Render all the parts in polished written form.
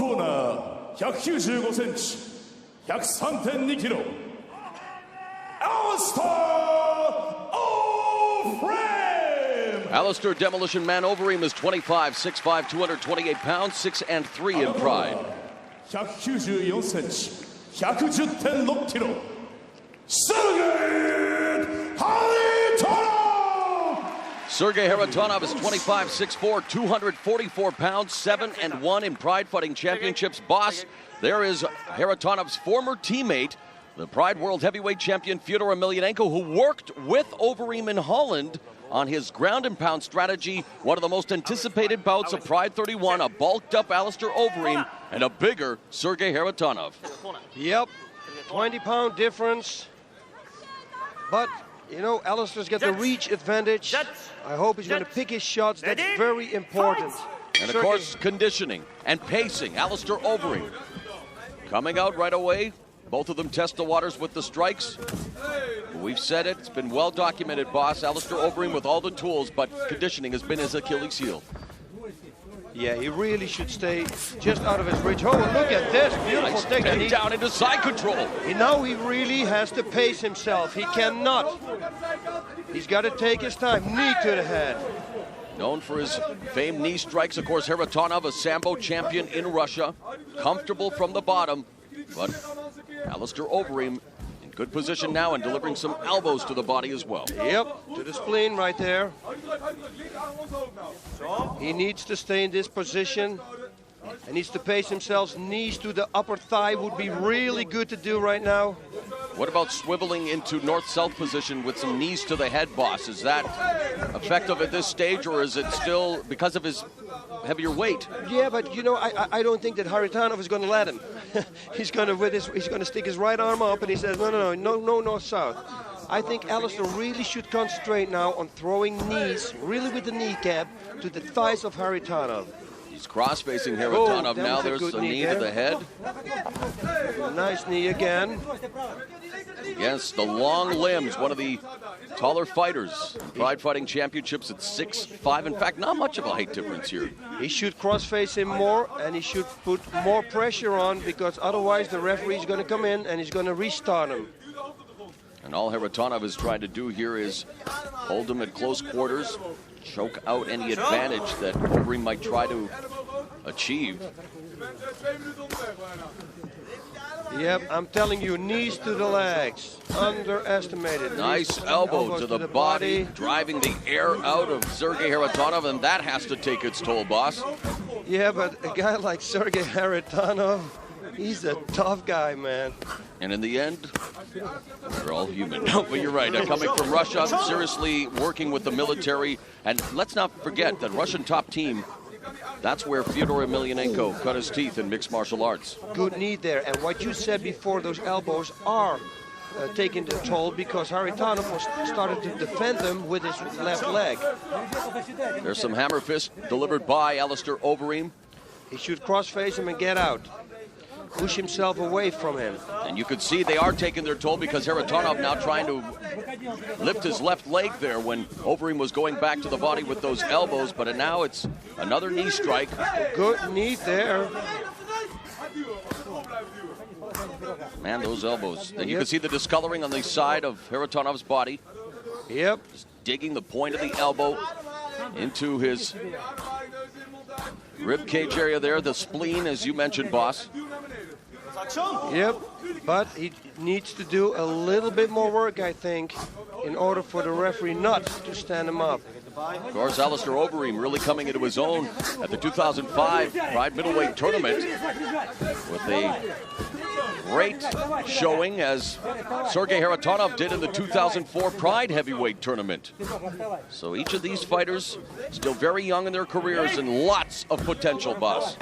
コーナー195センチ、103.2 キロ、Alistair Overeem. Alistair Demolition Man Overeem is 25, 6'5", 228 pounds, 6'3" in pride. 194センチ、110.6 キロ、Sergei Kharitonov. Sergei Kharitonov is 25, 6'4", 244 pounds, 7-1 in Pride Fighting Championships. Boss, there is Kharitonov's former teammate, the Pride World Heavyweight Champion Fyodor Emelianenko, who worked with Overeem in Holland on his ground and pound strategy. One of the most anticipated bouts of Pride 31, a bulked up Alistair Overeem and a bigger Sergei Kharitonov. Yep, 20-pound difference. But, you know, Alistair's got the reach advantage. I hope he's going to pick his shots. That's very important. And of course, conditioning and pacing. Alistair Overeem coming out right away. Both of them test the waters with the strikes. We've said it. It's been well documented, boss. Alistair Overeem with all the tools, but conditioning has been his Achilles heel. Yeah, he really should stay just out of his reach. Oh, look at this. Beautiful technique. Down into side control. Now he really has to pace himself. He cannot. He's got to take his time. Knee to the head. Known for his famed knee strikes, of course, Kharitonov, a Sambo champion in Russia. Comfortable from the bottom, but Alistair Overeem in good position now and delivering some elbows to the body as well. Yep, to the spleen right there. He needs to stay in this position and needs to pace himself. Knees to the upper thigh would be really good to do right now. What about swiveling into north-south position with some knees to the head, boss? Is that effective at this stage, or is it still because of his heavier weight? Yeah, but you know, I don't think that Kharitonov is going to let him. He's going to stick his right arm up, and he says, no, north-south. I think Alistair really should concentrate now on throwing knees, really with the kneecap, to the thighs of Kharitonov. He's cross-facing Kharitonov now. There's a knee to the head. Nice knee again. Yes, the long limbs, one of the taller fighters in Pride Fighting Championships at 6'5". In fact, not much of a height difference here. He should cross-face him more, and he should put more pressure on, because otherwise the referee is going to come in and he's going to restart him. And all Kharitonov is trying to do here is hold him at close quarters, choke out any advantage that Overeem might try to achieve. Yep, I'm telling you, knees to the legs. Underestimated. Nice elbow to the body, driving the air out of Sergei Kharitonov, and that has to take its toll, boss. Yeah, but a guy like Sergei Kharitonov, he's a tough guy, man. And in the end, we're all human. No, but you're right. Coming from Russia, seriously working with the military. And let's not forget that Russian top team, that's where Fyodor Emelianenko cut his teeth in mixed martial arts. Good knee there. And what you said before, those elbows are taking the toll, because Kharitonov started to defend them with his left leg. There's some hammer fist delivered by Alistair Overeem. He should cross-face him and get out. Push himself away from him. And you could see they are taking their toll, because Kharitonov now trying to lift his left leg there when Overeem was going back to the body with those elbows, but now it's another knee strike. Good knee there. Man, those elbows. And you can see the discoloring on the side of Kharitonov's body. Yep. Just digging the point of the elbow into his rib cage area there, the spleen, as you mentioned, boss. Yep, but he needs to do a little bit more work, I think, in order for the referee not to stand him up. Of course, Alistair Overeem really coming into his own at the 2005 Pride Middleweight Tournament with a great showing, as Sergei Kharitonov did in the 2004 Pride Heavyweight Tournament. So each of these fighters still very young in their careers and lots of potential, boss.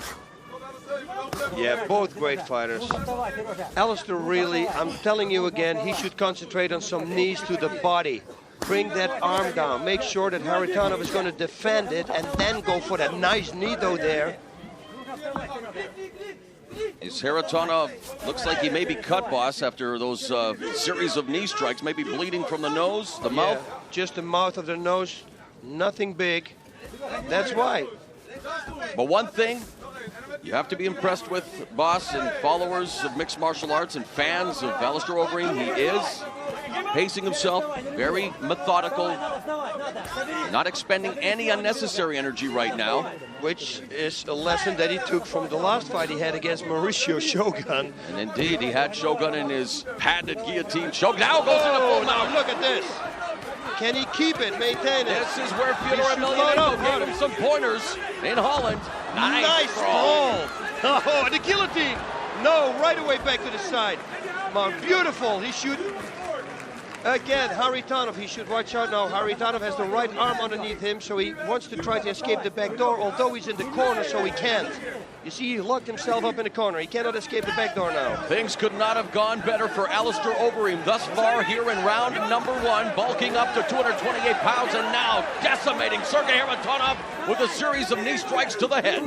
Yeah, both great fighters. Alistair really, I'm telling you again, he should concentrate on some knees to the body. Bring that arm down. Make sure that Kharitonov is going to defend it and then go for that nice knee though there. Is Kharitonov, looks like he may be cut, boss, after those series of knee strikes, maybe bleeding from the nose, the mouth? Just the mouth of the nose, nothing big. That's why. But one thing, You have to be impressed with Boss and followers of mixed martial arts and fans of Alistair Overeem. He is pacing himself, very methodical, not expending any unnecessary energy right now. Which is a lesson that he took from the last fight he had against Mauricio Shogun. And indeed, he had Shogun in his patented guillotine. Shogun now goes into full mount. Now look at this. Can he keep it, maintain it? This is where Fyodor Emelianenko gave him some pointers in Holland. Nice ball. Oh, the guillotine. No, right away back to the side. Come on, beautiful. He should. Again, Kharitonov, he should watch out now. Kharitonov has the right arm underneath him, so he wants to try to escape the back door, although he's in the corner, so he can't. You see, he locked himself up in the corner. He cannot escape the back door now. Things could not have gone better for Alistair Overeem thus far here in round number 1, bulking up to 228 pounds and now decimating Sergei Kharitonov with a series of knee strikes to the head.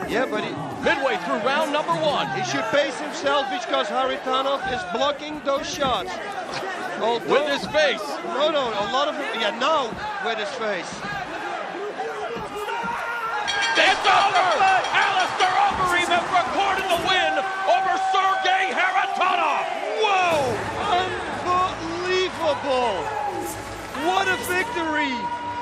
Yeah, but midway through round number 1. He should pace himself because Kharitonov is blocking those shots. Although, with his face. No, a lot of them. Yeah, now with his face. It's over! Alistair Overeem has recorded the win over Sergei Kharitonov. Whoa! Unbelievable! What a victory!